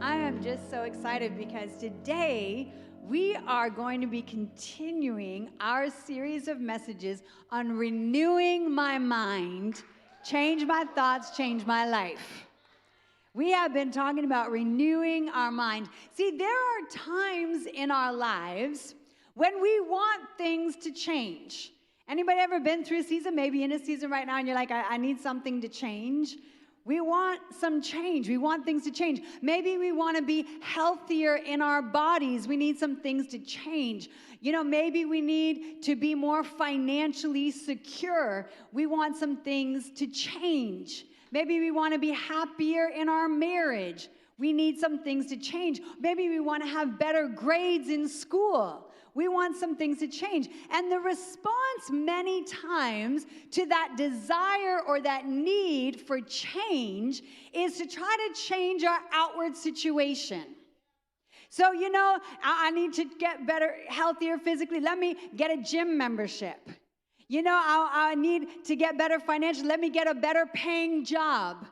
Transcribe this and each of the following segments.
I am just so excited because today we are going to be continuing our series of messages on renewing my mind, change my thoughts, change my life. We have been talking about renewing our mind. See, there are times in our lives when we want things to change. Anybody ever been through a season, maybe in a season right now, and you're like, I need something to change? We want some change. We want things to change. Maybe we want to be healthier in our bodies. We need some things to change. Maybe we need to be more financially secure. We want some things to change. Maybe we want to be happier in our marriage. We need some things to change. Maybe we want to have better grades in school. We want some things to change. And the response many times to that desire or that need for change is to try to change our outward situation. So, I need to get better, healthier physically. Let me get a gym membership. I need to get better financially. Let me get a better paying job.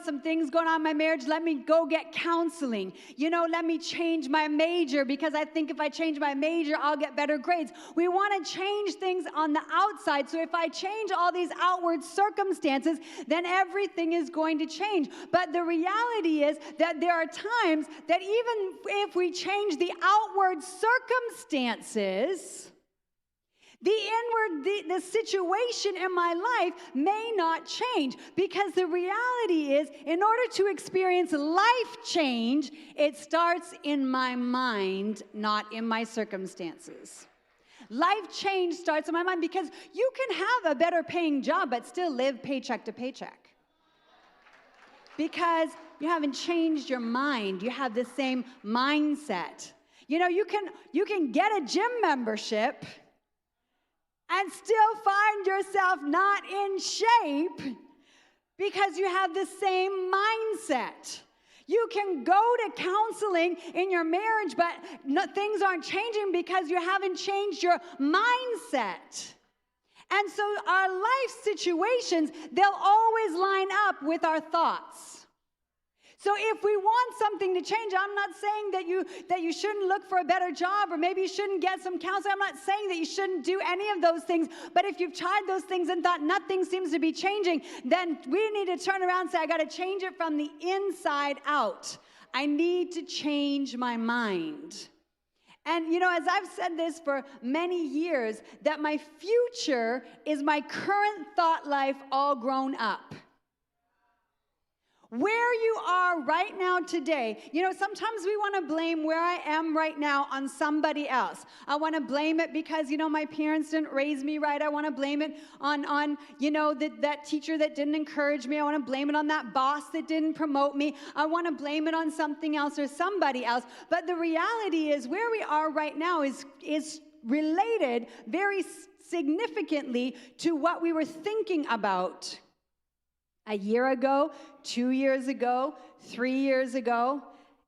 Some things going on in my marriage. Let me go get counseling. Let me change my major because I think if I change my major, I'll get better grades. We want to change things on the outside. So if I change all these outward circumstances, then everything is going to change. But the reality is that there are times that even if we change the outward circumstances, the situation in my life may not change, because the reality is, in order to experience life change, it starts in my mind, not in my circumstances. Life change starts in my mind, because you can have a better paying job but still live paycheck to paycheck, because you haven't changed your mind. You have the same mindset. You can get a gym membership and still find yourself not in shape because you have the same mindset. You can go to counseling in your marriage, but things aren't changing because you haven't changed your mindset. And so our life situations, they'll always line up with our thoughts. So if we want something to change, I'm not saying that you shouldn't look for a better job, or maybe you shouldn't get some counseling. I'm not saying that you shouldn't do any of those things. But if you've tried those things and thought nothing seems to be changing, then we need to turn around and say, I got to change it from the inside out. I need to change my mind. And, as I've said this for many years, that my future is my current thought life all grown up. Where you are right now today, sometimes we want to blame where I am right now on somebody else. I want to blame it because, my parents didn't raise me right. I want to blame it on that teacher that didn't encourage me. I want to blame it on that boss that didn't promote me. I want to blame it on something else or somebody else. But the reality is, where we are right now is related very significantly to what we were thinking about a year ago, 2 years ago, 3 years ago,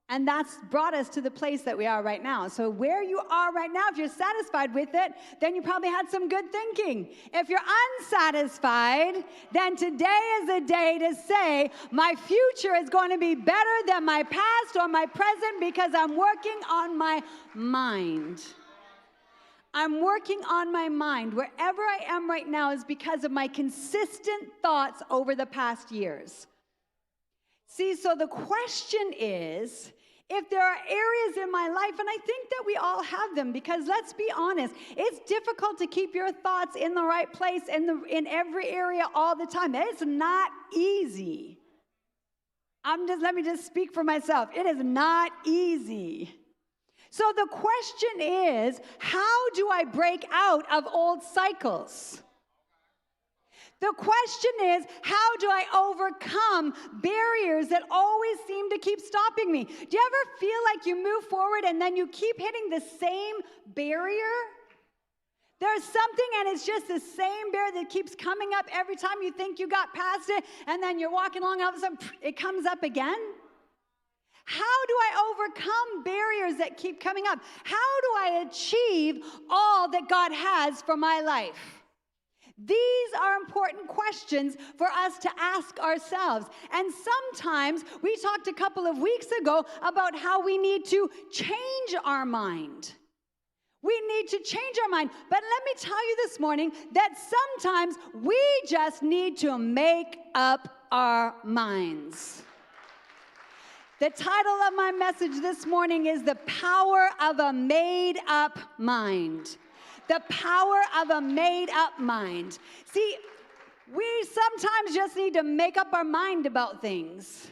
and that's brought us to the place that we are right now. So where you are right now, if you're satisfied with it, then you probably had some good thinking. If you're unsatisfied, then today is the day to say, my future is going to be better than my past or my present, because I'm working on my mind. I'm working on my mind. Wherever I am right now is because of my consistent thoughts over the past years. See, so the question is, if there are areas in my life, and I think that we all have them, because let's be honest, it's difficult to keep your thoughts in the right place in every area all the time. It's not easy. Let me just speak for myself. It is not easy. So the question is, how do I break out of old cycles? The question is, how do I overcome barriers that always seem to keep stopping me? Do you ever feel like you move forward and then you keep hitting the same barrier? There's something, and it's just the same barrier that keeps coming up every time you think you got past it, and then you're walking along, and all of a sudden, it comes up again. How do I overcome barriers that keep coming up? How do I achieve all that God has for my life? These are important questions for us to ask ourselves. And sometimes, we talked a couple of weeks ago about how we need to change our mind. We need to change our mind. But let me tell you this morning that sometimes we just need to make up our minds. The title of my message this morning is The Power of a Made-Up Mind. The power of a made-up mind. See, we sometimes just need to make up our mind about things.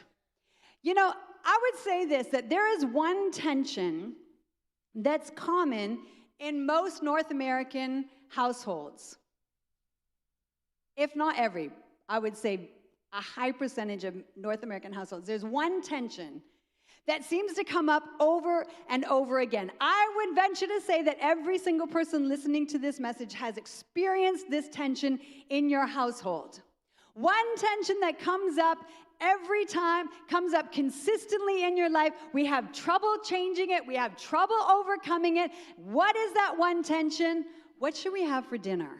You know, I would say this, that there is one tension that's common in most North American households. If not every, I would say a high percentage of North American households. There's one tension that seems to come up over and over again. I would venture to say that every single person listening to this message has experienced this tension in your household. One tension that comes up every time, comes up consistently in your life. We have trouble changing it. We have trouble overcoming it. What is that one tension? What should we have for dinner?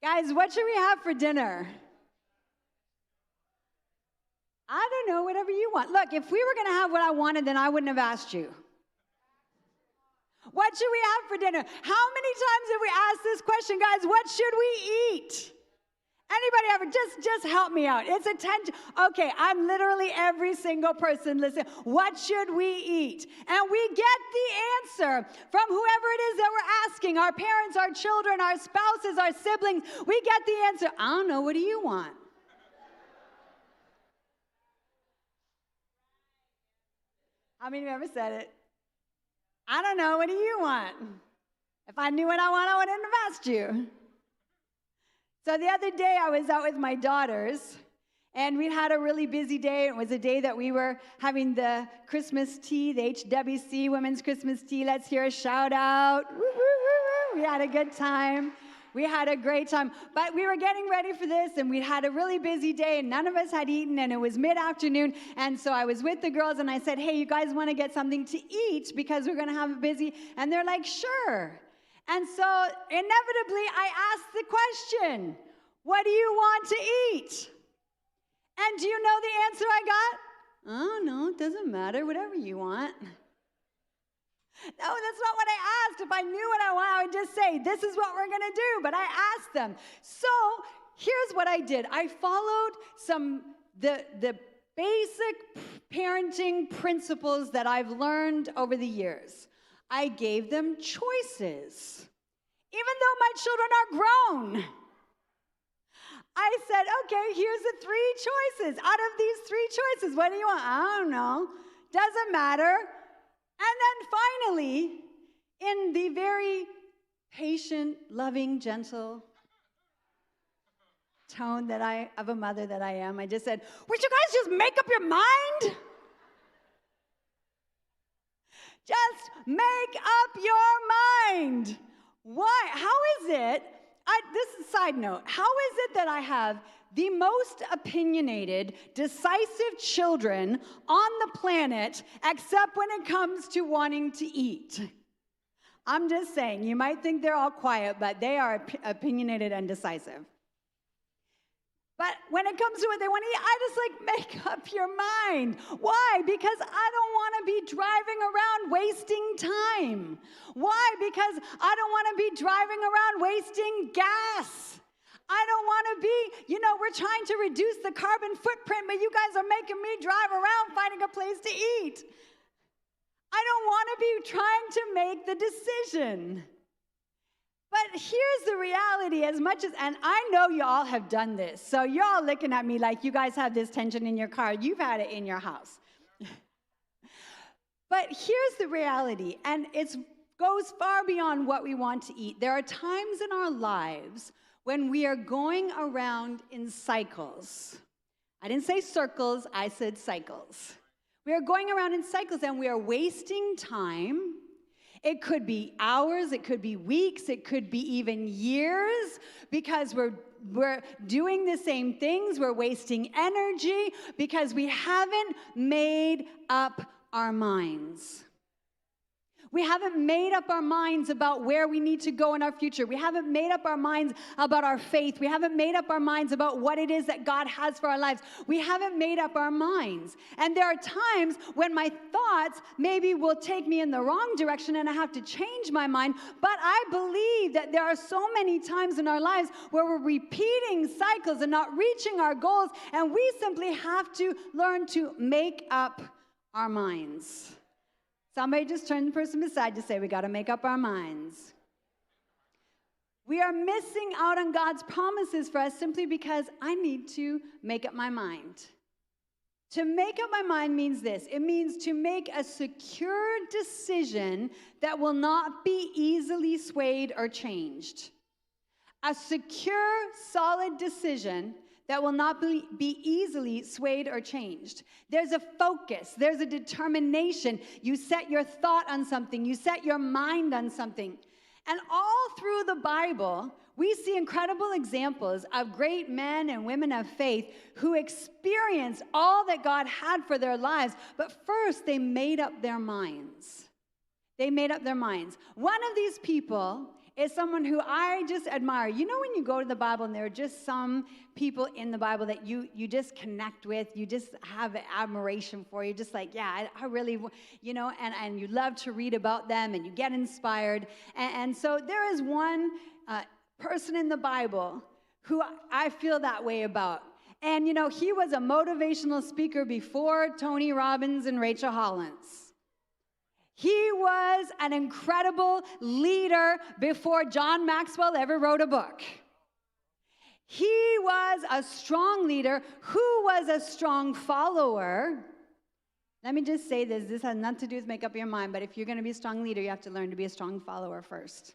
Guys, what should we have for dinner? I don't know, whatever you want. Look, if we were going to have what I wanted, then I wouldn't have asked you. What should we have for dinner? How many times have we asked this question, guys? What should we eat? Anybody ever? Just help me out. It's a tension. Okay, I'm literally every single person listening. What should we eat? And we get the answer from whoever it is that we're asking, our parents, our children, our spouses, our siblings. We get the answer. I don't know. What do you want? How many of you ever said it? I don't know. What do you want? If I knew what I want, I wouldn't have asked you. So the other day, I was out with my daughters, and we had a really busy day. It was a day that we were having the Christmas tea, the HWC Women's Christmas Tea. Let's hear a shout out. Woo, woo, woo, woo. We had a good time. We had a great time. But we were getting ready for this, and we had a really busy day, and none of us had eaten, and it was mid-afternoon. And so I was with the girls, and I said, hey, you guys want to get something to eat because we're going to have a busy? And they're like, sure. And so inevitably, I asked the question, what do you want to eat? And do you know the answer I got? Oh, no, it doesn't matter, whatever you want. No, that's not what I asked. If I knew what I wanted, I would just say, this is what we're going to do. But I asked them. So here's what I did. I followed the basic parenting principles that I've learned over the years. I gave them choices, even though my children are grown. I said, okay, here's the 3 choices. Out of these 3 choices, what do you want? I don't know. Doesn't matter. And then finally, in the very patient, loving, gentle tone of a mother that I am, I just said, would you guys just make up your mind? Just make up your mind. Why? How is it? This is a side note. How is it that I have the most opinionated, decisive children on the planet, except when it comes to wanting to eat? I'm just saying, you might think they're all quiet, but they are opinionated and decisive. But when it comes to what they want to eat, I just make up your mind. Why? Because I don't want to be driving around wasting time. Why? Because I don't want to be driving around wasting gas. I don't want to be, we're trying to reduce the carbon footprint, but you guys are making me drive around finding a place to eat. I don't want to be trying to make the decision. But here's the reality, and I know you all have done this, so you're all looking at me like you guys have this tension in your car. You've had it in your house. But here's the reality, and it goes far beyond what we want to eat. There are times in our lives when we are going around in cycles. I didn't say circles, I said cycles. We are going around in cycles, and we are wasting time. It could be hours, it could be weeks, it could be even years, because we're doing the same things, we're wasting energy, because we haven't made up our minds. We haven't made up our minds about where we need to go in our future. We haven't made up our minds about our faith. We haven't made up our minds about what it is that God has for our lives. We haven't made up our minds. And there are times when my thoughts maybe will take me in the wrong direction and I have to change my mind. But I believe that there are so many times in our lives where we're repeating cycles and not reaching our goals. And we simply have to learn to make up our minds. Somebody just turn the person beside you and say, we got to make up our minds. We are missing out on God's promises for us simply because I need to make up my mind. To make up my mind means this. It means to make a secure decision that will not be easily swayed or changed. A secure, solid decision that will not be easily swayed or changed. There's a focus. There's a determination. You set your thought on something. You set your mind on something. And all through the Bible, we see incredible examples of great men and women of faith who experienced all that God had for their lives. But first, they made up their minds. They made up their minds. One of these people is someone who I just admire. You know when you go to the Bible and there are just some people in the Bible that you just connect with, you just have admiration for, you just like, yeah, I really, and you love to read about them and you get inspired. And so there is one person in the Bible who I feel that way about. And, he was a motivational speaker before Tony Robbins and Rachel Hollins. He was an incredible leader before John Maxwell ever wrote a book. He was a strong leader who was a strong follower. Let me just say this. This has nothing to do with make up your mind, but if you're going to be a strong leader, you have to learn to be a strong follower first.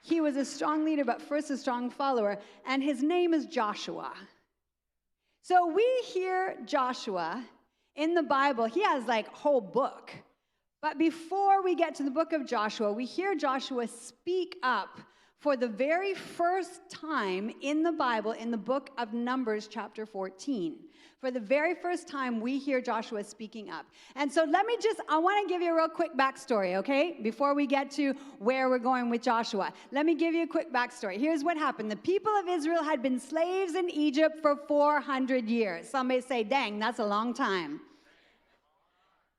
He was a strong leader, but first a strong follower, and his name is Joshua. So we hear Joshua in the Bible. He has like a whole book. But before we get to the book of Joshua, we hear Joshua speak up for the very first time in the Bible in the book of Numbers chapter 14. For the very first time, we hear Joshua speaking up. And so I want to give you a real quick backstory, okay? Before we get to where we're going with Joshua. Let me give you a quick backstory. Here's what happened. The people of Israel had been slaves in Egypt for 400 years. Somebody say, dang, that's a long time.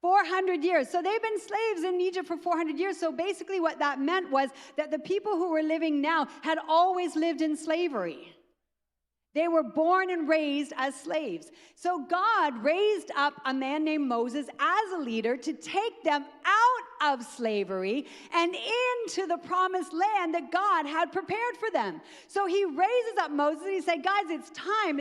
400 years. So they've been slaves in Egypt for 400 years. So basically what that meant was that the people who were living now had always lived in slavery. They were born and raised as slaves. So God raised up a man named Moses as a leader to take them out of slavery and into the promised land that God had prepared for them. So he raises up Moses and he said, guys, it's time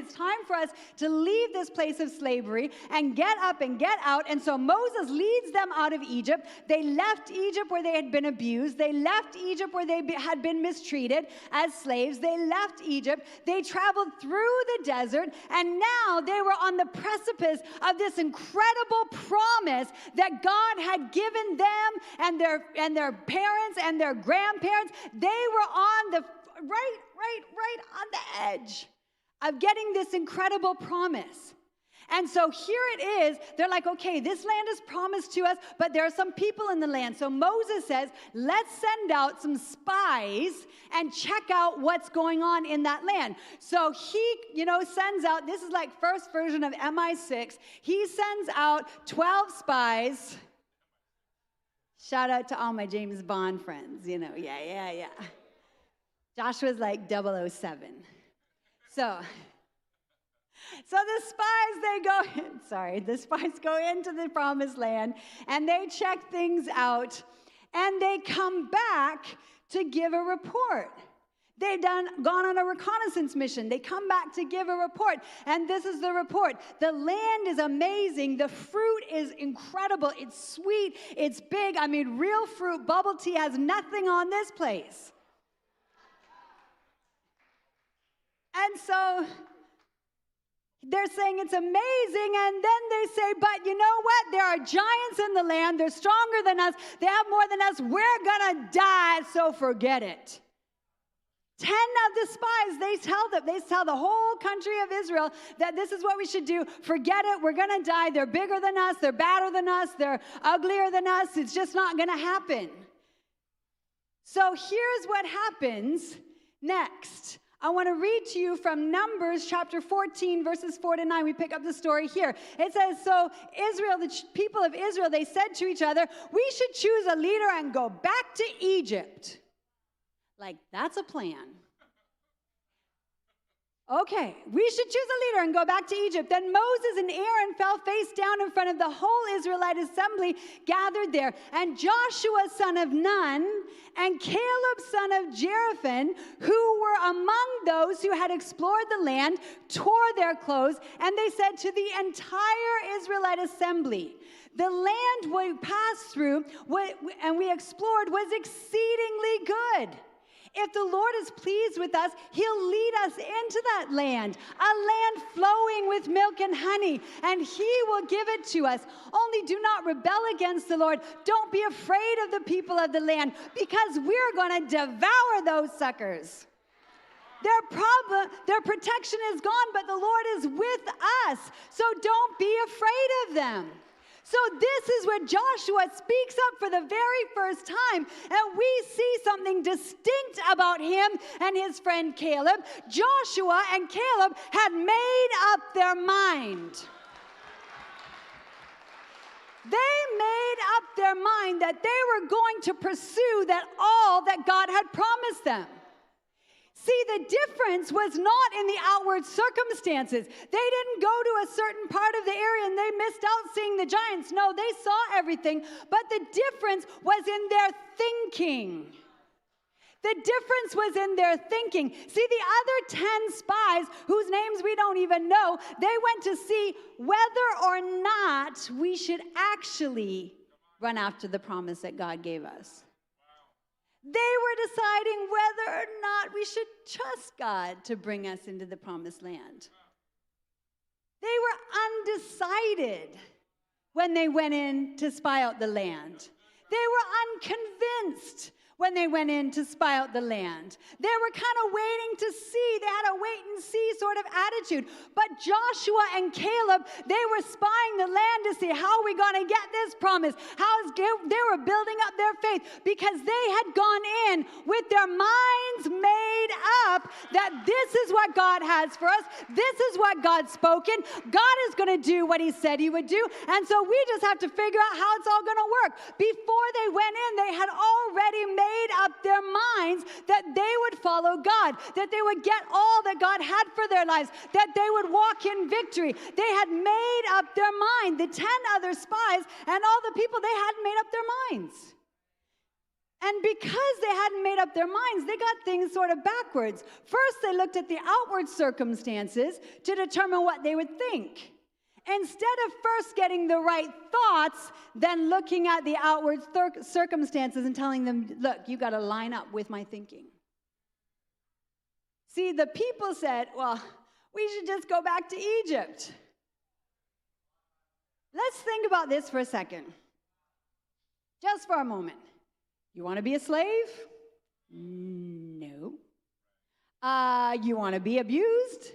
for us to leave this place of slavery and get up and get out. And so Moses leads them out of Egypt. They left Egypt where they had been abused. They left Egypt where they had been mistreated as slaves. They left Egypt. They traveled through the desert, and now they were on the precipice of this incredible promise that God had given them and their parents and their grandparents. They were on the right on the edge of getting this incredible promise. And so here it is. They're like, okay, this land is promised to us, but there are some people in the land. So Moses says, let's send out some spies and check out what's going on in that land. So he, sends out, this is like first version of MI6. He sends out 12 spies. Shout out to all my James Bond friends, yeah. Joshua's like 007. So the spies go into the promised land, and they check things out, and they come back to give a report. They've gone on a reconnaissance mission. They come back to give a report, and this is the report. The land is amazing. The fruit is incredible. It's sweet. It's big. I mean, real fruit. Bubble tea has nothing on this place. And so they're saying it's amazing, and then they say, but you know what? There are giants in the land. They're stronger than us. They have more than us. We're going to die, so forget it. 10 of the spies, they tell the whole country of Israel that this is what we should do. Forget it. We're going to die. They're bigger than us. They're badder than us. They're uglier than us. It's just not going to happen. So here's what happens next. I want to read to you from Numbers chapter 14, verses 4 to 9. We pick up the story here. It says, so Israel, the people of Israel, they said to each other, we should choose a leader and go back to Egypt. Like, that's a plan. Okay, we should choose a leader and go back to Egypt. Then Moses and Aaron fell face down in front of the whole Israelite assembly gathered there. And Joshua, son of Nun, and Caleb, son of Jephthah, who were among those who had explored the land, tore their clothes, and they said to the entire Israelite assembly, the land we passed through and we explored was exceedingly good. If the Lord is pleased with us, he'll lead us into that land, a land flowing with milk and honey, and he will give it to us. Only do not rebel against the Lord. Don't be afraid of the people of the land, because we're going to devour those suckers. Their protection is gone, but the Lord is with us, so don't be afraid of them. So this is where Joshua speaks up for the very first time, and we see something distinct about him and his friend Caleb. Joshua and Caleb had made up their mind. They made up their mind that they were going to pursue all that God had promised them. See, the difference was not in the outward circumstances. They didn't go to a certain part of the area and they missed out seeing the giants. No, they saw everything, but the difference was in their thinking. The difference was in their thinking. See, the other 10 spies, whose names we don't even know, they went to see whether or not we should actually run after the promise that God gave us. They were deciding whether or not we should trust God to bring us into the promised land. They were undecided when they went in to spy out the land. They were unconvinced when they went in to spy out the land. They were kind of waiting to see. They had a wait and see sort of attitude. But Joshua and Caleb, they were spying the land to see, how are we going to get this promise? They were building up their faith because they had gone in with their minds made up that this is what God has for us. This is what God's spoken. God is going to do what he said he would do. And so we just have to figure out how it's all going to work. Before they went in, they had already made up their minds that they would follow God, that they would get all that God had for their lives, that they would walk in victory. They had made up their mind. The 10 other spies and all the people, they hadn't made up their minds. And because they hadn't made up their minds, they got things sort of backwards. First, they looked at the outward circumstances to determine what they would think. Instead of first getting the right thoughts, then looking at the outward circumstances and telling them, look, you got to line up with my thinking. See, the people said, well, we should just go back to Egypt. Let's think about this for a second. Just for a moment. You want to be a slave? No. You want to be abused?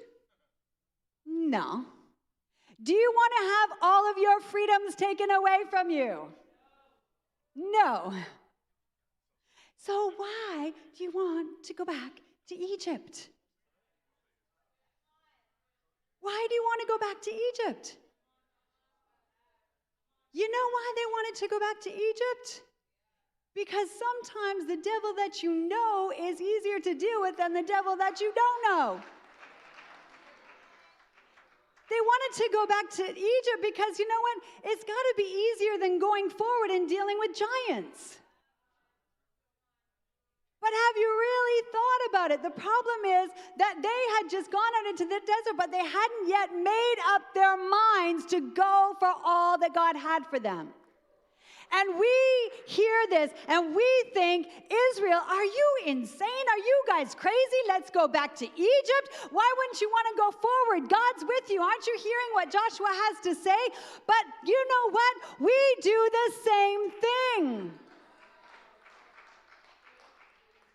No. Do you want to have all of your freedoms taken away from you? No. So why do you want to go back to Egypt? Why do you want to go back to Egypt? You know why they wanted to go back to Egypt? Because sometimes the devil that you know is easier to deal with than the devil that you don't know. They wanted to go back to Egypt because, you know what? It's got to be easier than going forward and dealing with giants. But have you really thought about it? The problem is that they had just gone out into the desert, but they hadn't yet made up their minds to go for all that God had for them. And we hear this and we think, Israel, are you insane? Are you guys crazy? Let's go back to Egypt. Why wouldn't you want to go forward? God's with you. Aren't you hearing what Joshua has to say? But you know what? We do the same thing.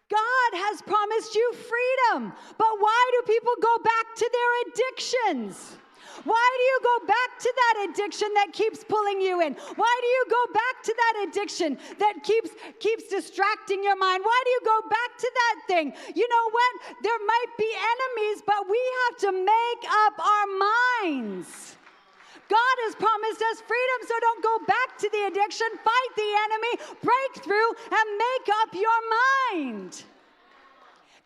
God God has promised you freedom. But why do people go back to their addictions? Why do you go back to that addiction that keeps pulling you in? Why do you go back to that addiction that keeps distracting your mind? Why do you go back to that thing? You know what? There might be enemies, but we have to make up our minds. God has promised us freedom, so don't go back to the addiction. Fight the enemy, break through, and make up your mind.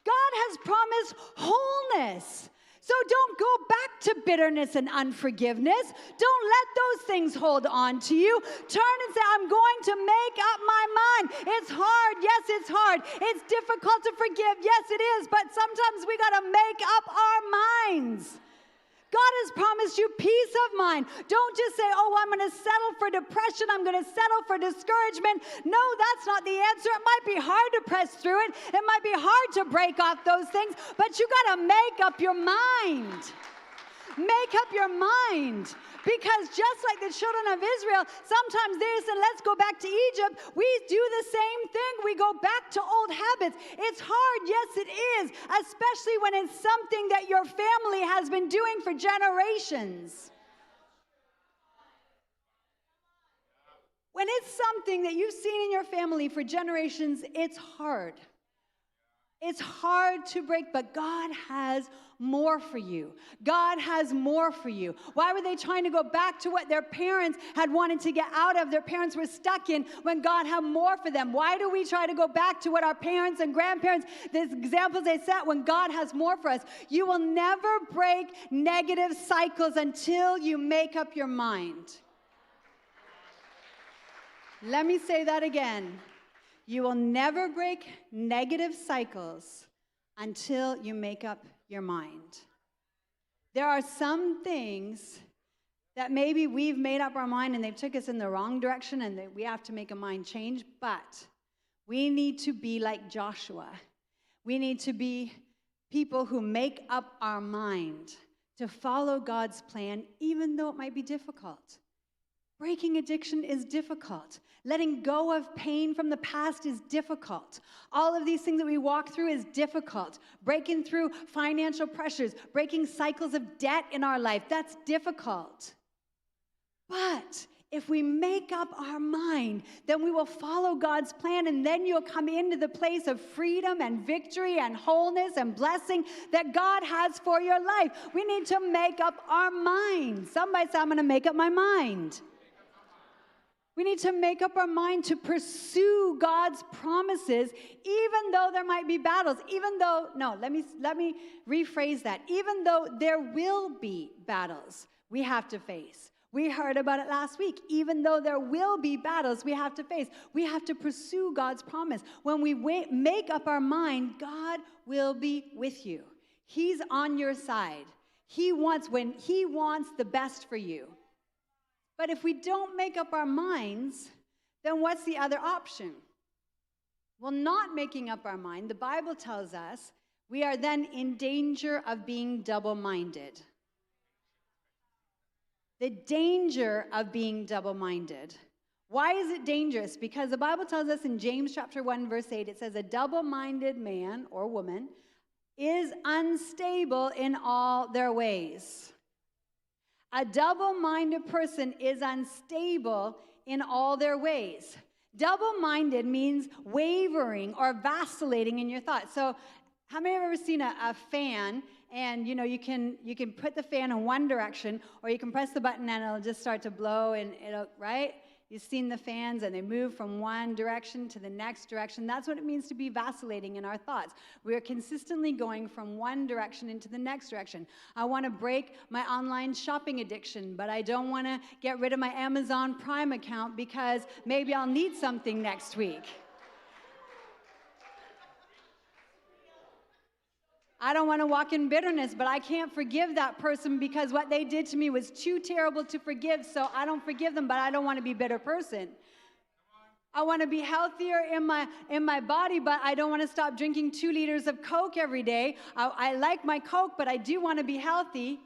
God has promised wholeness. So don't go back to bitterness and unforgiveness. Don't let those things hold on to you. Turn and say, I'm going to make up my mind. It's hard. Yes, it's hard. It's difficult to forgive. Yes, it is. But sometimes we got to make up our minds. God has promised you peace of mind. Don't just say, oh, I'm going to settle for depression. I'm going to settle for discouragement. No, that's not the answer. It might be hard to press through it. It might be hard to break off those things, but you got to make up your mind. Make up your mind. Because just like the children of Israel, sometimes they said, let's go back to Egypt. We do the same thing. We go back to old habits. It's hard. Yes, it is. Especially when it's something that your family has been doing for generations. When it's something that you've seen in your family for generations, it's hard. It's hard to break, but God has more for you. God has more for you. Why were they trying to go back to what their parents had wanted to get out of, their parents were stuck in, when God had more for them? Why do we try to go back to what our parents and grandparents, the examples they set, when God has more for us? You will never break negative cycles until you make up your mind. Let me say that again. You will never break negative cycles until you make up your mind. There are some things that maybe we've made up our mind and they've took us in the wrong direction and that we have to make a mind change, but we need to be like Joshua. We need to be people who make up our mind to follow God's plan, even though it might be difficult. Breaking addiction is difficult. Letting go of pain from the past is difficult. All of these things that we walk through is difficult. Breaking through financial pressures, breaking cycles of debt in our life, that's difficult. But if we make up our mind, then we will follow God's plan, and then you'll come into the place of freedom and victory and wholeness and blessing that God has for your life. We need to make up our mind. Somebody say, I'm going to make up my mind. We need to make up our mind to pursue God's promises, even though there might be battles, let me rephrase that. Even though there will be battles we have to face. We heard about it last week. Even though there will be battles we have to face, we have to pursue God's promise. When we make up our mind, God will be with you. He's on your side. He wants the best for you. But if we don't make up our minds, then what's the other option? Well, not making up our mind, the Bible tells us we are then in danger of being double-minded. The danger of being double-minded. Why is it dangerous? Because the Bible tells us in James chapter 1, verse 8, it says, a double-minded man or woman is unstable in all their ways. A double-minded person is unstable in all their ways. Double-minded means wavering or vacillating in your thoughts. So how many have ever seen a fan and you can put the fan in one direction, or you can press the button and it'll just start to blow, and it'll, right? You've seen the fans and they move from one direction to the next direction. That's what it means to be vacillating in our thoughts. We are consistently going from one direction into the next direction. I want to break my online shopping addiction, but I don't want to get rid of my Amazon Prime account because maybe I'll need something next week. I don't want to walk in bitterness, but I can't forgive that person because what they did to me was too terrible to forgive, so I don't forgive them, but I don't want to be a bitter person. I want to be healthier in my body, but I don't want to stop drinking 2 liters of Coke every day. I like my Coke, but I do want to be healthy.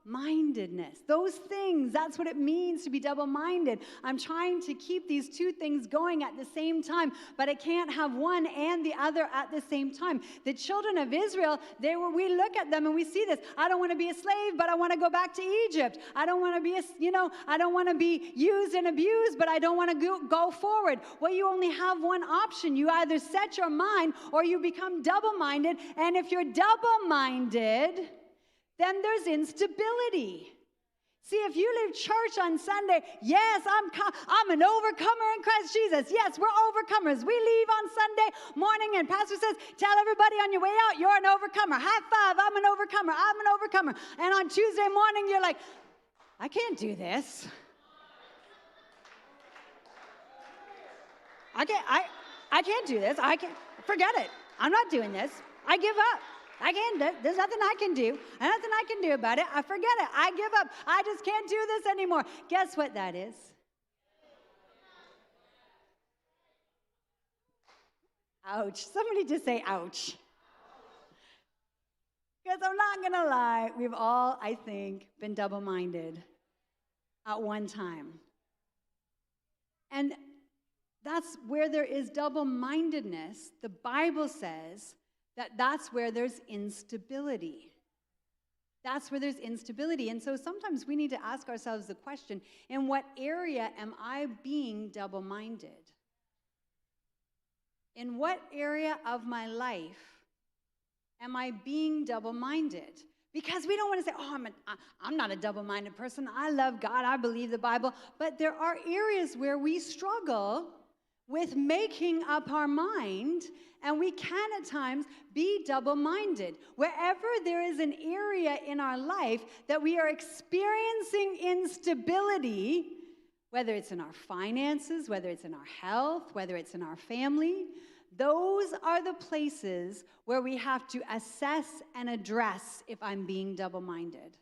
double-mindedness. Those things, that's what it means to be double-minded. I'm trying to keep these two things going at the same time, but I can't have one and the other at the same time. The children of Israel, we look at them and we see this. I don't want to be a slave, but I want to go back to Egypt. I don't want to be I don't want to be used and abused, but I don't want to go forward. Well, you only have one option. You either set your mind or you become double-minded, and if you're double-minded, then there's instability. See, if you leave church on Sunday, yes, I'm an overcomer in Christ Jesus. Yes, we're overcomers. We leave on Sunday morning and pastor says, tell everybody on your way out, you're an overcomer. High five, I'm an overcomer. I'm an overcomer. And on Tuesday morning, you're like, I can't do this. I can't do this. Forget it. I'm not doing this. I give up. There's nothing I can do. Nothing I can do about it. I forget it. I give up. I just can't do this anymore. Guess what that is? Ouch. Somebody just say ouch. Because I'm not going to lie, we've all, I think, been double-minded at one time. And that's where there is double-mindedness. The Bible says that's where there's instability. That's where there's instability. And so sometimes we need to ask ourselves the question, in what area am I being double-minded? In what area of my life am I being double-minded? Because we don't want to say, I'm not a double-minded person. I love God. I believe the Bible. But there are areas where we struggle with making up our mind, and we can at times be double-minded. Wherever there is an area in our life that we are experiencing instability, whether it's in our finances, whether it's in our health, whether it's in our family, those are the places where we have to assess and address if I'm being double-minded.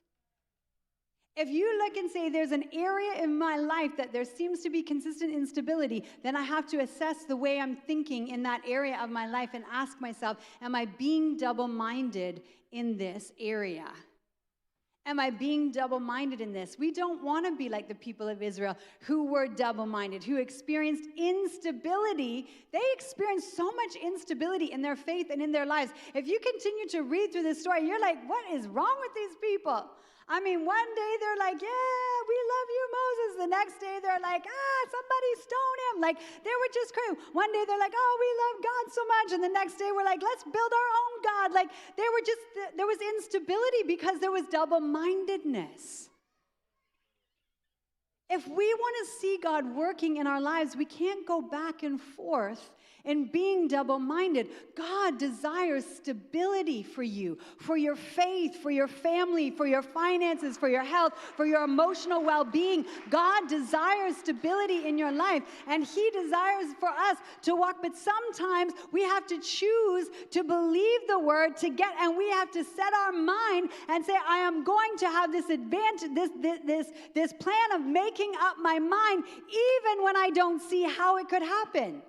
If you look and say there's an area in my life that there seems to be consistent instability, then I have to assess the way I'm thinking in that area of my life and ask myself, am I being double-minded in this area? Am I being double-minded in this? We don't want to be like the people of Israel who were double-minded, who experienced instability. They experienced so much instability in their faith and in their lives. If you continue to read through this story, you're like, what is wrong with these people? I mean, one day they're like, yeah, we love you, Moses. The next day they're like, somebody stone him. Like, they were just crazy. One day they're like, oh, we love God so much. And the next day we're like, let's build our own God. Like, there was instability because there was double-mindedness. If we want to see God working in our lives, we can't go back and forth in being double-minded. God desires stability for you, for your faith, for your family, for your finances, for your health, for your emotional well-being. God desires stability in your life, and He desires for us to walk. But sometimes we have to choose to believe the word and we have to set our mind and say, I am going to have this advantage, this plan of making up my mind, even when I don't see how it could happen.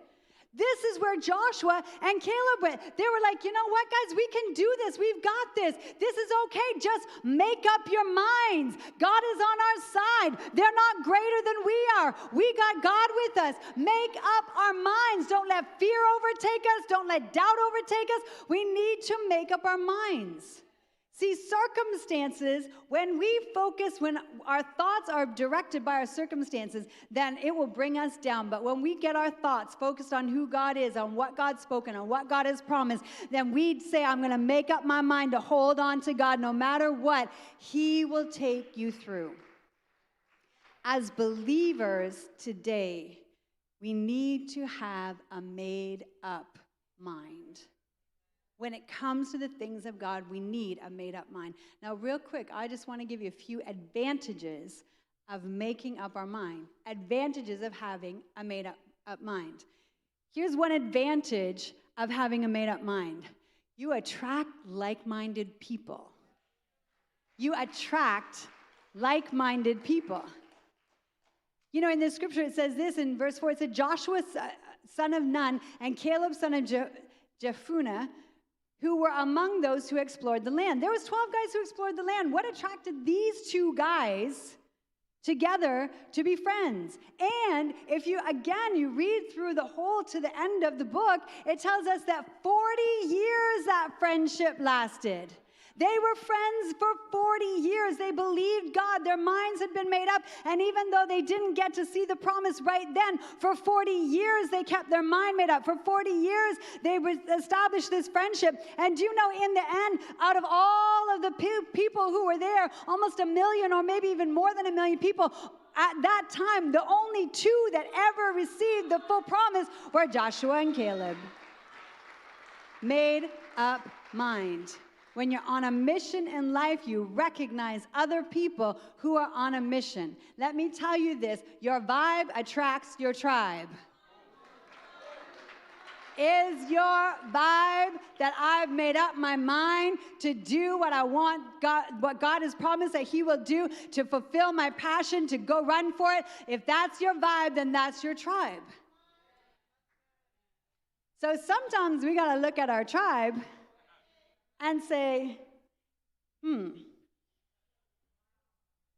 This is where Joshua and Caleb went. They were like, you know what, guys? We can do this. We've got this. This is okay. Just make up your minds. God is on our side. They're not greater than we are. We got God with us. Make up our minds. Don't let fear overtake us. Don't let doubt overtake us. We need to make up our minds. See, circumstances, when our thoughts are directed by our circumstances, then it will bring us down. But when we get our thoughts focused on who God is, on what God's spoken, on what God has promised, then we'd say, I'm going to make up my mind to hold on to God no matter what. He will take you through. As believers today, we need to have a made-up mind. When it comes to the things of God, we need a made-up mind. Now, real quick, I just want to give you a few advantages of making up our mind. Advantages of having a made-up mind. Here's one advantage of having a made-up mind. You attract like-minded people. You attract like-minded people. You know, in the scripture, it says this in verse 4. It said, Joshua, son of Nun, and Caleb, son of Jephunneh, who were among those who explored the land. There was 12 guys who explored the land. What attracted these two guys together to be friends? And if you read through the whole to the end of the book, it tells us that 40 years that friendship lasted. They were friends for 40 years. They believed God. Their minds had been made up. And even though they didn't get to see the promise right then, for 40 years they kept their mind made up. For 40 years they established this friendship. And do you know, in the end, out of all of the people who were there, almost 1 million or maybe even more than 1 million people, at that time, the only two that ever received the full promise were Joshua and Caleb. Made up mind. When you're on a mission in life, you recognize other people who are on a mission. Let me tell you this, your vibe attracts your tribe. Is your vibe that I've made up my mind to do what I want, what God has promised that He will do, to fulfill my passion, to go run for it? If that's your vibe, then that's your tribe. So sometimes we got to look at our tribe and say, you're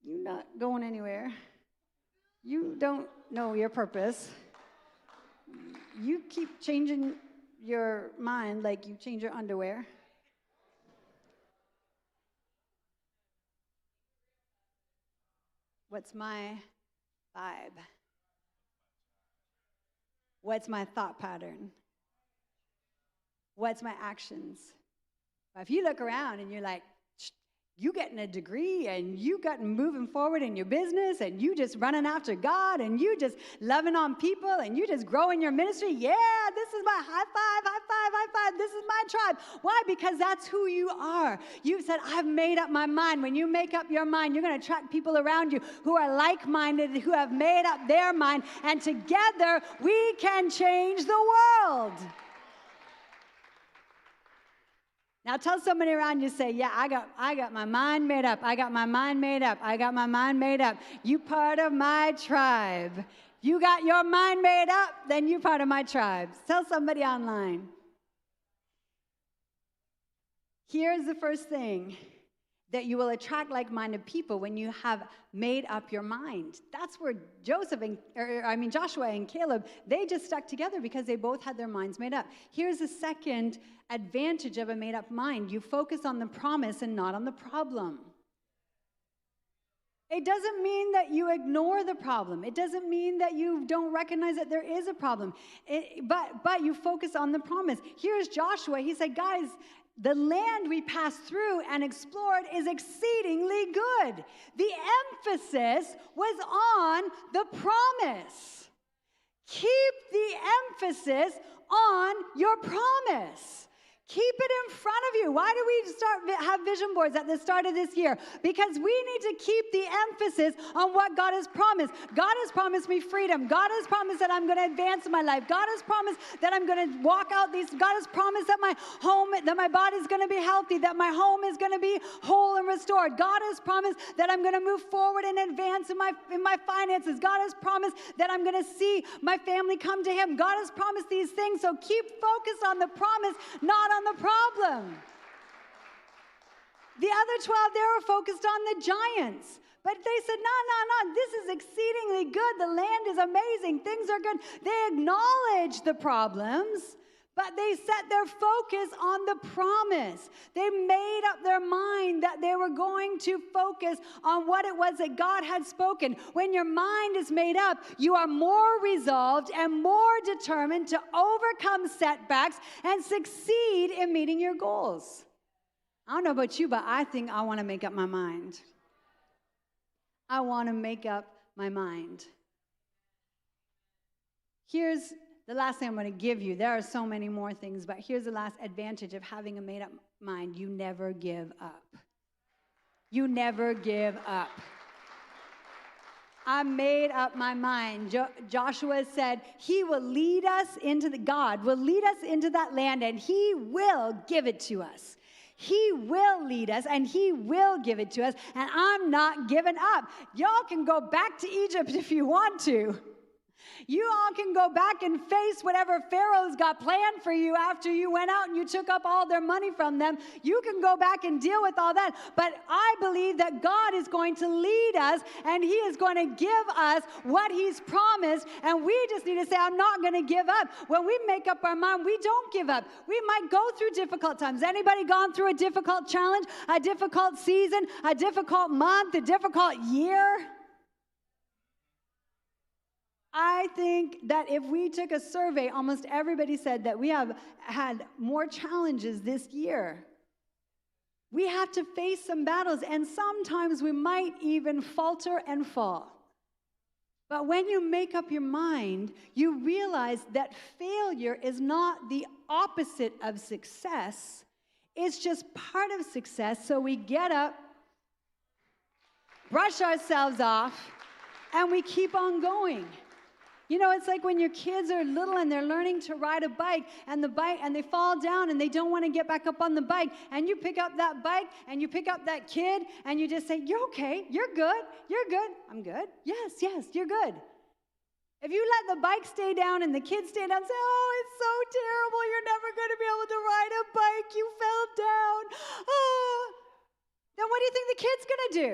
not going anywhere. You don't know your purpose. You keep changing your mind like you change your underwear. What's my vibe? What's my thought pattern? What's my actions? If you look around and you're like, you getting a degree and you got moving forward in your business and you just running after God and you just loving on people and you just growing your ministry, yeah, this is my high five, this is my tribe. Why? Because that's who you are. You've said, I've made up my mind. When you make up your mind, you're going to attract people around you who are like-minded, who have made up their mind, and together we can change the world. Now tell somebody around you, say, yeah, I got my mind made up. I got my mind made up. I got my mind made up. You part of my tribe. You got your mind made up, then you part of my tribe. Tell somebody online. Here's the first thing, that you will attract like-minded people when you have made up your mind. That's where Joshua and Caleb, they just stuck together because they both had their minds made up. Here's the second advantage of a made-up mind. You focus on the promise and not on the problem. It doesn't mean that you ignore the problem. It doesn't mean that you don't recognize that there is a problem. But you focus on the promise. Here's Joshua. He said, guys, the land we passed through and explored is exceedingly good. The emphasis was on the promise. Keep the emphasis on your promise. Keep it in front of you. Why do we have vision boards at the start of this year? Because we need to keep the emphasis on what God has promised. God has promised me freedom. God has promised that I'm going to advance in my life. God has promised that I'm going to walk out these. God has promised that my home, that my body is going to be healthy, that my home is going to be whole and restored. God has promised that I'm going to move forward and advance in my finances. God has promised that I'm going to see my family come to Him. God has promised these things. So keep focused on the promise, not on the problem. The other 12, they were focused on the giants. But they said, no, this is exceedingly good. The land is amazing. Things are good. They acknowledged the problems, but they set their focus on the promise. They made up their mind that they were going to focus on what it was that God had spoken. When your mind is made up, you are more resolved and more determined to overcome setbacks and succeed in meeting your goals. I don't know about you, but I think I want to make up my mind. I want to make up my mind. Here's the last thing I'm going to give you. There are so many more things, but here's the last advantage of having a made-up mind. You never give up. You never give up. I made up my mind. Joshua said, He will lead us God will lead us into that land, and He will give it to us. He will lead us, and He will give it to us, and I'm not giving up. Y'all can go back to Egypt if you want to. You all can go back and face whatever Pharaoh's got planned for you after you went out and you took up all their money from them. You can go back and deal with all that. But I believe that God is going to lead us and He is going to give us what He's promised. And we just need to say, I'm not going to give up. When we make up our mind, we don't give up. We might go through difficult times. Anybody gone through a difficult challenge, a difficult season, a difficult month, a difficult year? I think that if we took a survey, almost everybody said that we have had more challenges this year. We have to face some battles, and sometimes we might even falter and fall. But when you make up your mind, you realize that failure is not the opposite of success. It's just part of success. So we get up, brush ourselves off, and we keep on going. You know, it's like when your kids are little and they're learning to ride a bike and they fall down and they don't want to get back up on the bike, and you pick up that bike and you pick up that kid and you just say, you're okay, you're good, I'm good, yes, you're good. If you let the bike stay down and the kid stay down and say, oh, it's so terrible, you're never going to be able to ride a bike, you fell down, oh, then what do you think the kid's going to do?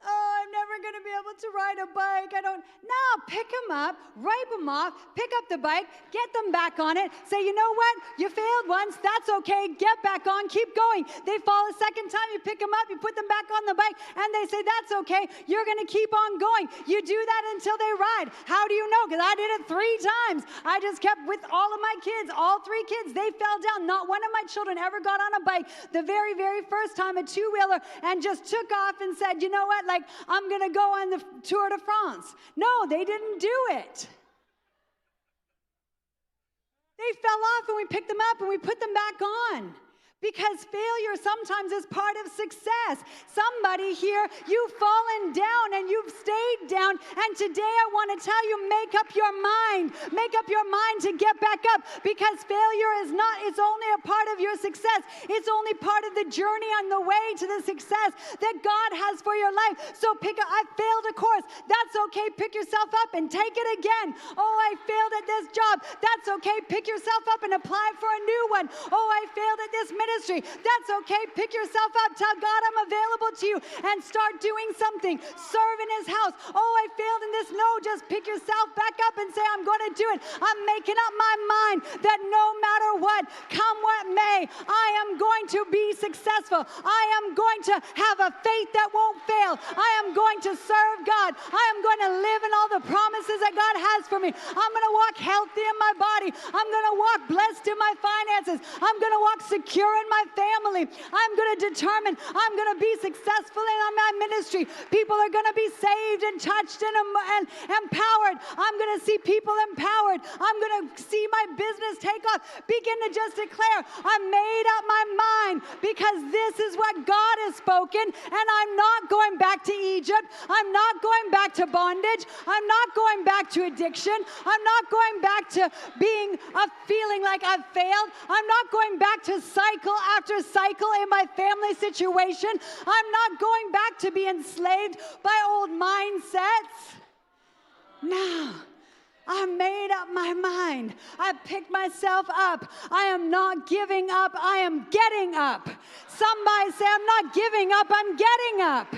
Oh, I'm never going to be able to ride a bike. No, pick them up, wipe them off, pick up the bike, get them back on it. Say, you know what? You failed once. That's okay. Get back on. Keep going. They fall a second time. You pick them up. You put them back on the bike. And they say, that's okay. You're going to keep on going. You do that until they ride. How do you know? Because I did it 3 times. I just kept with all of my kids, all 3 kids. They fell down. Not one of my children ever got on a bike the very, very first time, a 2-wheeler, and just took off and said, you know what? I'm going to go on the Tour de France. No, they didn't do it. They fell off and we picked them up and we put them back on. Because failure sometimes is part of success. Somebody here, you've fallen down and you've stayed down. And today I want to tell you, make up your mind. Make up your mind to get back up. Because failure is not, it's only a part of your success. It's only part of the journey on the way to the success that God has for your life. So I failed a course. That's okay. Pick yourself up and take it again. Oh, I failed at this job. That's okay. Pick yourself up and apply for a new one. Oh, I failed at this ministry. That's okay. Pick yourself up. Tell God I'm available to you and start doing something. Serve in His house. Oh, I failed in this. No, just pick yourself back up and say, I'm going to do it. I'm making up my mind that no matter what, come what may, I am going to be successful. I am going to have a faith that won't fail. I am going to serve God. I am going to live in all the promises that God has for me. I'm going to walk healthy in my body. I'm going to walk blessed in my finances. I'm going to walk secure in my family. I'm going to determine I'm going to be successful in my ministry. People are going to be saved and touched and empowered. I'm going to see people empowered. I'm going to see my business take off. Begin to just declare, I made up my mind because this is what God has spoken, and I'm not going back to Egypt. I'm not going back to bondage. I'm not going back to addiction. I'm not going back to feeling like I've failed. I'm not going back to cycle after cycle in my family situation. I'm not going back to be enslaved by old mindsets. No. I made up my mind. I picked myself up. I am not giving up. I am getting up. Somebody say, I'm not giving up. I'm getting up.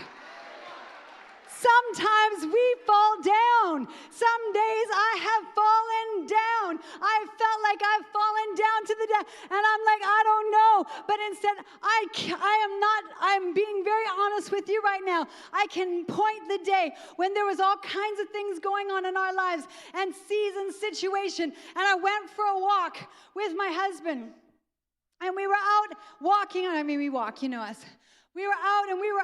Sometimes we fall down. Some days I have fallen down. I felt like I've fallen down to the depth. And I'm like, I don't know. But instead, I'm being very honest with you right now. I can point the day when there was all kinds of things going on in our lives and season situation. And I went for a walk with my husband. And we were out walking. We walk, you know us. We were out and we were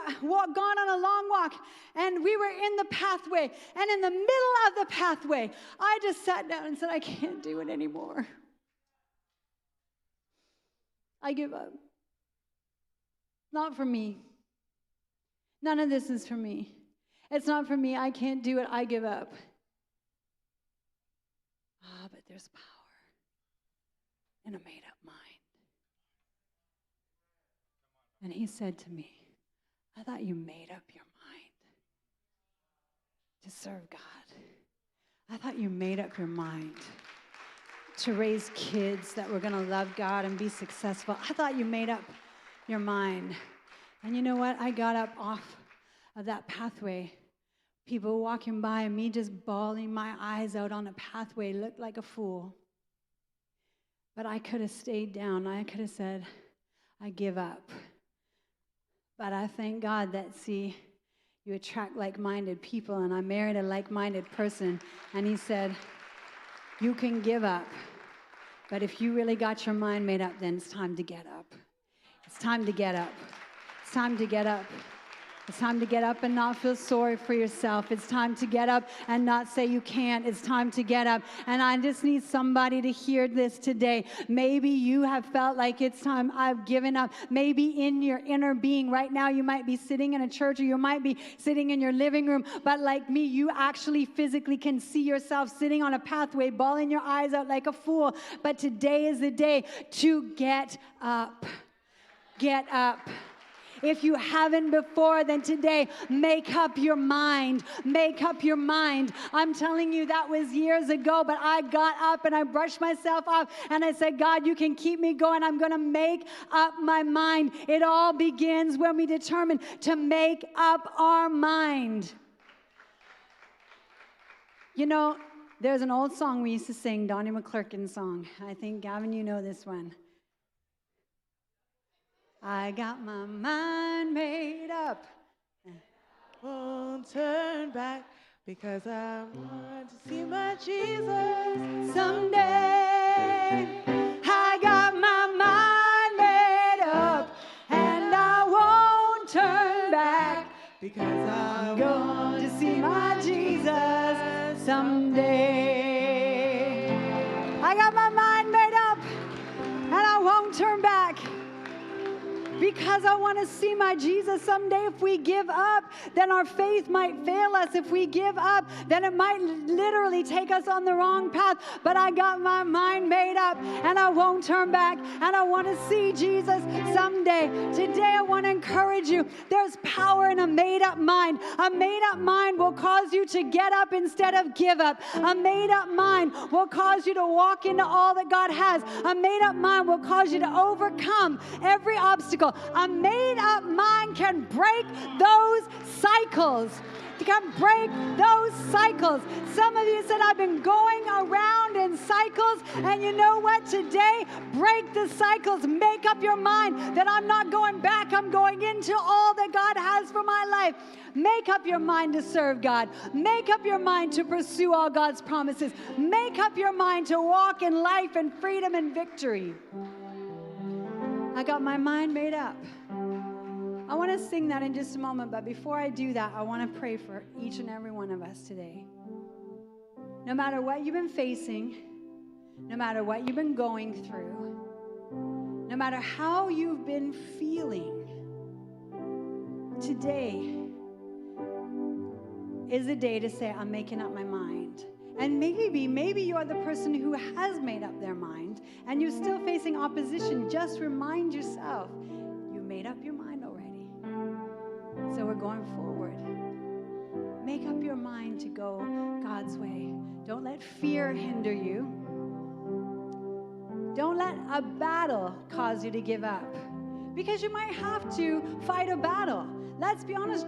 gone on a long walk, and we were in the pathway. And in the middle of the pathway, I just sat down and said, I can't do it anymore. I give up. Not for me. None of this is for me. It's not for me. I can't do it. I give up. But there's power in a made-up mind. And he said to me, I thought you made up your mind. to serve God. I thought you made up your mind to raise kids that were going to love God and be successful. I thought you made up your mind. And you know what? I got up off of that pathway. People walking by and me just bawling my eyes out on a pathway looked like a fool. But I could have stayed down. I could have said, I give up. But I thank God that, see, you attract like-minded people, and I married a like-minded person, and he said, you can give up, but if you really got your mind made up, then it's time to get up. It's time to get up. It's time to get up. It's time to get up and not feel sorry for yourself. It's time to get up and not say you can't. It's time to get up. And I just need somebody to hear this today. Maybe you have felt like it's time, I've given up. Maybe in your inner being right now, you might be sitting in a church or you might be sitting in your living room. But like me, you actually physically can see yourself sitting on a pathway, bawling your eyes out like a fool. But today is the day to get up. Get up. If you haven't before, then today, make up your mind. Make up your mind. I'm telling you, that was years ago, but I got up and I brushed myself off and I said, God, you can keep me going. I'm going to make up my mind. It all begins when we determine to make up our mind. You know, there's an old song we used to sing, Donnie McClurkin's song. I think, Gavin, you know this one. I got my mind made up. Won't turn back because I want to see my Jesus Someday. I got my mind made up and I won't turn back because I want to see my Jesus someday. I got my mind made up and I won't turn back. Because I want to see my Jesus someday. If we give up, then our faith might fail us. If we give up, then it might literally take us on the wrong path. But I got my mind made up, and I won't turn back. And I want to see Jesus someday. Today, I want to encourage you. There's power in a made-up mind. A made-up mind will cause you to get up instead of give up. A made-up mind will cause you to walk into all that God has. A made-up mind will cause you to overcome every obstacle. A made-up mind can break those cycles. It can break those cycles. Some of you said, I've been going around in cycles, and you know what? Today, break the cycles. Make up your mind that I'm not going back. I'm going into all that God has for my life. Make up your mind to serve God. Make up your mind to pursue all God's promises. Make up your mind to walk in life and freedom and victory. I got my mind made up. I want to sing that in just a moment, but before I do that, I want to pray for each and every one of us today. No matter what you've been facing, no matter what you've been going through, no matter how you've been feeling, today is the day to say, I'm making up my mind. And maybe you're the person who has made up their mind and you're still facing opposition. Just remind yourself, you made up your mind already. So we're going forward. Make up your mind to go God's way. Don't let fear hinder you. Don't let a battle cause you to give up. Because you might have to fight a battle. Let's be honest,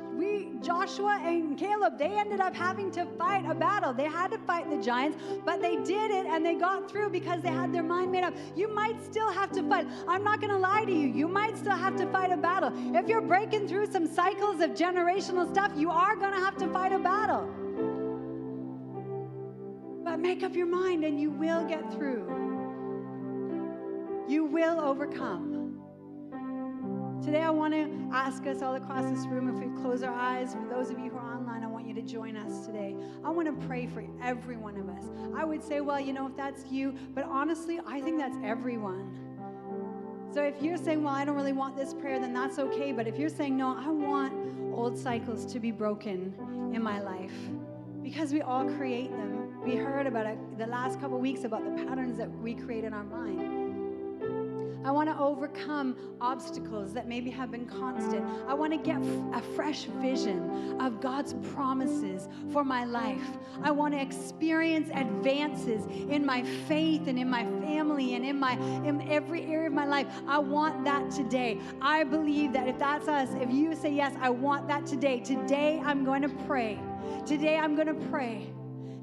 Joshua and Caleb, they ended up having to fight a battle. They had to fight the giants, but they did it and they got through because they had their mind made up. You might still have to fight. I'm not going to lie to you. You might still have to fight a battle. If you're breaking through some cycles of generational stuff, you are going to have to fight a battle. But make up your mind and you will get through. You will overcome. Today, I want to ask us all across this room, if we close our eyes, for those of you who are online, I want you to join us today. I want to pray for every one of us. I would say, well, you know, if that's you, but honestly, I think that's everyone. So if you're saying, well, I don't really want this prayer, then that's okay. But if you're saying, no, I want old cycles to be broken in my life, because we all create them. We heard about it the last couple weeks about the patterns that we create in our mind. I want to overcome obstacles that maybe have been constant. I want to get a fresh vision of God's promises for my life. I want to experience advances in my faith and in my family and in every area of my life. I want that today. I believe that if that's us, if you say, yes, I want that today. Today I'm going to pray. Today I'm going to pray.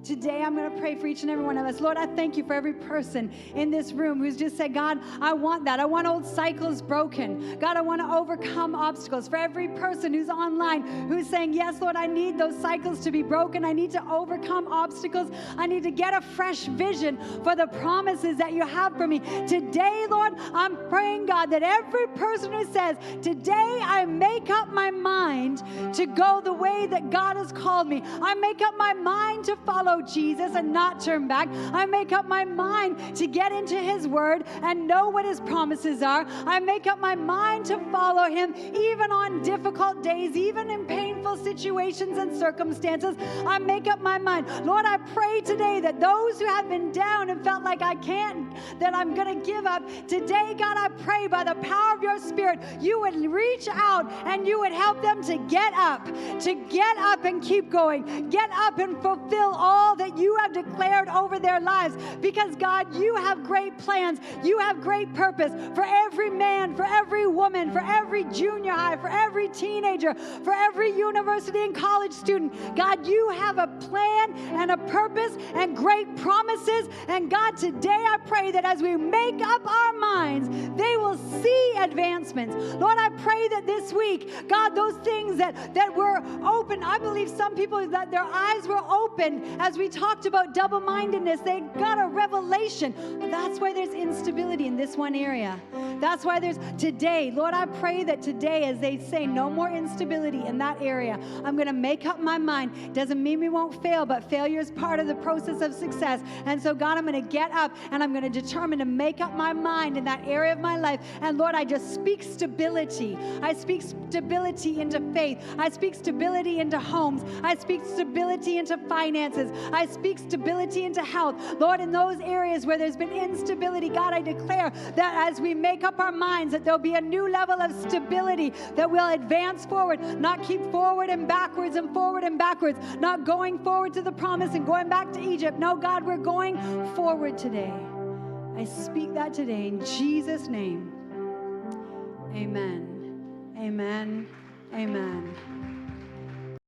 Today, I'm going to pray for each and every one of us. Lord, I thank you for every person in this room who's just said, God, I want that. I want old cycles broken. God, I want to overcome obstacles. For every person who's online who's saying, yes, Lord, I need those cycles to be broken. I need to overcome obstacles. I need to get a fresh vision for the promises that you have for me. Today, Lord, I'm praying, God, that every person who says, today I make up my mind to go the way that God has called me. I make up my mind to follow Jesus and not turn back. I make up my mind to get into his word and know what his promises are. I make up my mind to follow him even on difficult days, even in painful situations and circumstances. I make up my mind. Lord, I pray today that those who have been down and felt like I can't, that I'm going to give up, today, God, I pray by the power of your Spirit, you would reach out and you would help them to get up and keep going. Get up and fulfill all that you have declared over their lives. Because God, you have great plans. You have great purpose for every man, for every woman, for every junior high, for every teenager, for every university and college student. God, you have a plan and a purpose and great promises. And God, today I pray that as we make up our minds, they will see advancements. Lord, I pray that this week, God, those things that were open, I believe some people that their eyes were open as we talked about double-mindedness. They got a revelation. That's why there's instability in this one area. That's why there's today. Lord, I pray that today, as they say, no more instability in that area. I'm going to make up my mind. Doesn't mean we won't fail, but failure is part of the process of success. And so, God, I'm going to get up and I'm going to determine to make up my mind in that area of my life. And Lord, I just speak stability. I speak stability into faith. I speak stability into homes. I speak stability into finances. I speak stability into health. Lord, in those areas where there's been instability, God, I declare that as we make up our minds, that there'll be a new level of stability, that we'll advance forward, not keep forward and backwards, not going forward to the promise and going back to Egypt. No, God, we're going forward today. I speak that today in Jesus' name. Amen. Amen. Amen.